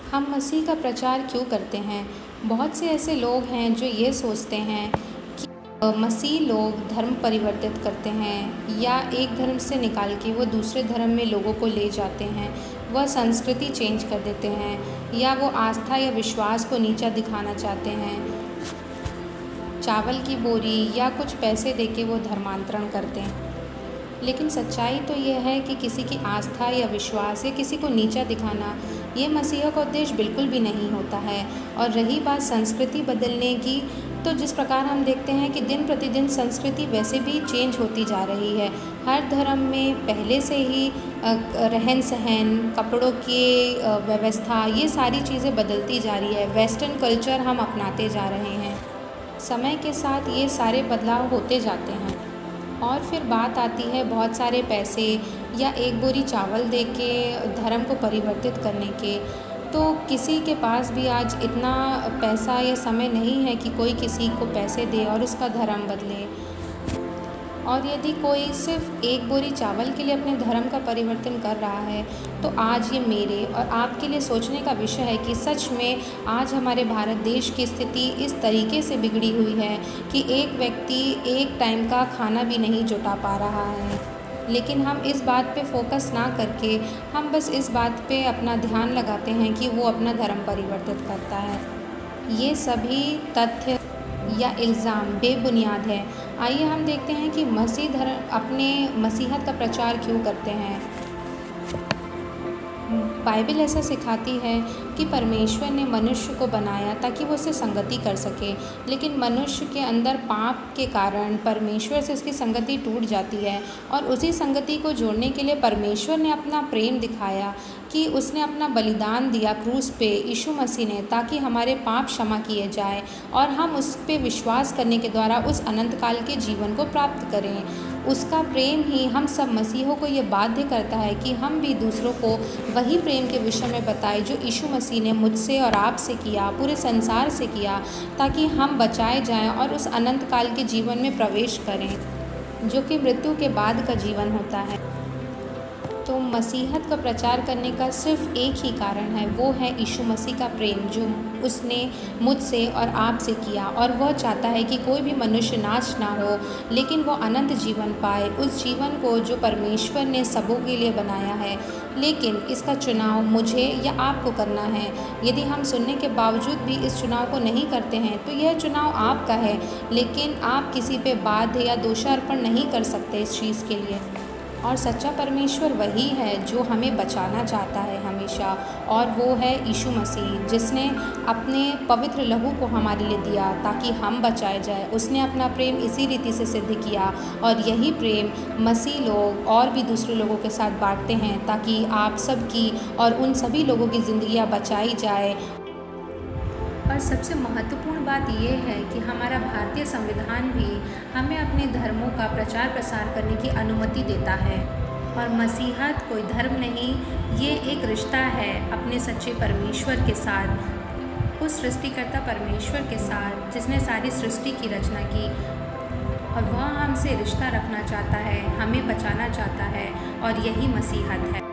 हम मसीह का प्रचार क्यों करते हैं? बहुत से ऐसे लोग हैं जो ये सोचते हैं कि मसीह लोग धर्म परिवर्तित करते हैं या एक धर्म से निकाल के वो दूसरे धर्म में लोगों को ले जाते हैं, वह संस्कृति चेंज कर देते हैं या वो आस्था या विश्वास को नीचा दिखाना चाहते हैं। चावल की बोरी या कुछ पैसे देके वो धर्मांतरण करते हैं। लेकिन सच्चाई तो यह है कि किसी की आस्था या विश्वास या किसी को नीचा दिखाना ये मसीह का उद्देश्य बिल्कुल भी नहीं होता है। और रही बात संस्कृति बदलने की, तो जिस प्रकार हम देखते हैं कि दिन प्रतिदिन संस्कृति वैसे भी चेंज होती जा रही है। हर धर्म में पहले से ही रहन सहन, कपड़ों की व्यवस्था, ये सारी चीज़ें बदलती जा रही है। वेस्टर्न कल्चर हम अपनाते जा रहे हैं। समय के साथ ये सारे बदलाव होते जाते हैं। और फिर बात आती है बहुत सारे पैसे या एक बोरी चावल दे के धर्म को परिवर्तित करने के। तो किसी के पास भी आज इतना पैसा या समय नहीं है कि कोई किसी को पैसे दे और उसका धर्म बदले। और यदि कोई सिर्फ एक बोरी चावल के लिए अपने धर्म का परिवर्तन कर रहा है, तो आज ये मेरे और आपके लिए सोचने का विषय है कि सच में आज हमारे भारत देश की स्थिति इस तरीके से बिगड़ी हुई है कि एक व्यक्ति एक टाइम का खाना भी नहीं जुटा पा रहा है। लेकिन हम इस बात पे फोकस ना करके हम बस इस बात पे अपना ध्यान लगाते हैं कि वो अपना धर्म परिवर्तित करता है। ये सभी तथ्य या इल्ज़ाम बेबुनियाद है। आइए हम देखते हैं कि मसीह धर्म अपने मसीहत का प्रचार क्यों करते हैं। बाइबल ऐसा सिखाती है कि परमेश्वर ने मनुष्य को बनाया ताकि वो उससे संगति कर सके, लेकिन मनुष्य के अंदर पाप के कारण परमेश्वर से उसकी संगति टूट जाती है। और उसी संगति को जोड़ने के लिए परमेश्वर ने अपना प्रेम दिखाया कि उसने अपना बलिदान दिया क्रूस पे, यीशु मसीह ने, ताकि हमारे पाप क्षमा किए जाए और हम उस पे विश्वास करने के द्वारा उस अनंत काल के जीवन को प्राप्त करें। उसका प्रेम ही हम सब मसीहों को ये बाध्य करता है कि हम भी दूसरों को वही प्रेम के विषय में बताएं जो यीशु मसीह ने मुझसे और आपसे किया, पूरे संसार से किया, ताकि हम बचाए जाएं और उस अनंत काल के जीवन में प्रवेश करें जो कि मृत्यु के बाद का जीवन होता है। तो मसीहत का प्रचार करने का सिर्फ एक ही कारण है, वो है यीशु मसीह का प्रेम जो उसने मुझसे और आपसे किया। और वह चाहता है कि कोई भी मनुष्य नाश ना हो, लेकिन वो अनंत जीवन पाए, उस जीवन को जो परमेश्वर ने सबों के लिए बनाया है। लेकिन इसका चुनाव मुझे या आपको करना है। यदि हम सुनने के बावजूद भी इस चुनाव को नहीं करते हैं, तो यह चुनाव आपका है, लेकिन आप किसी पे बाध्य या दोषारोपण नहीं कर सकते इस चीज़ के लिए। और सच्चा परमेश्वर वही है जो हमें बचाना चाहता है हमेशा, और वो है यीशु मसीह जिसने अपने पवित्र लहू को हमारे लिए दिया ताकि हम बचाए जाए। उसने अपना प्रेम इसी रीति से सिद्ध किया और यही प्रेम मसीह लोग और भी दूसरे लोगों के साथ बांटते हैं ताकि आप सबकी और उन सभी लोगों की ज़िंदगियाँ बचाई जाए। और सबसे महत्वपूर्ण बात यह है कि हमारा भारतीय संविधान भी हमें अपने धर्मों का प्रचार प्रसार करने की अनुमति देता है। और मसीहत कोई धर्म नहीं, ये एक रिश्ता है अपने सच्चे परमेश्वर के साथ, उस सृष्टिकर्ता परमेश्वर के साथ जिसने सारी सृष्टि की रचना की। और वह हमसे रिश्ता रखना चाहता है, हमें बचाना चाहता है, और यही मसीहत है।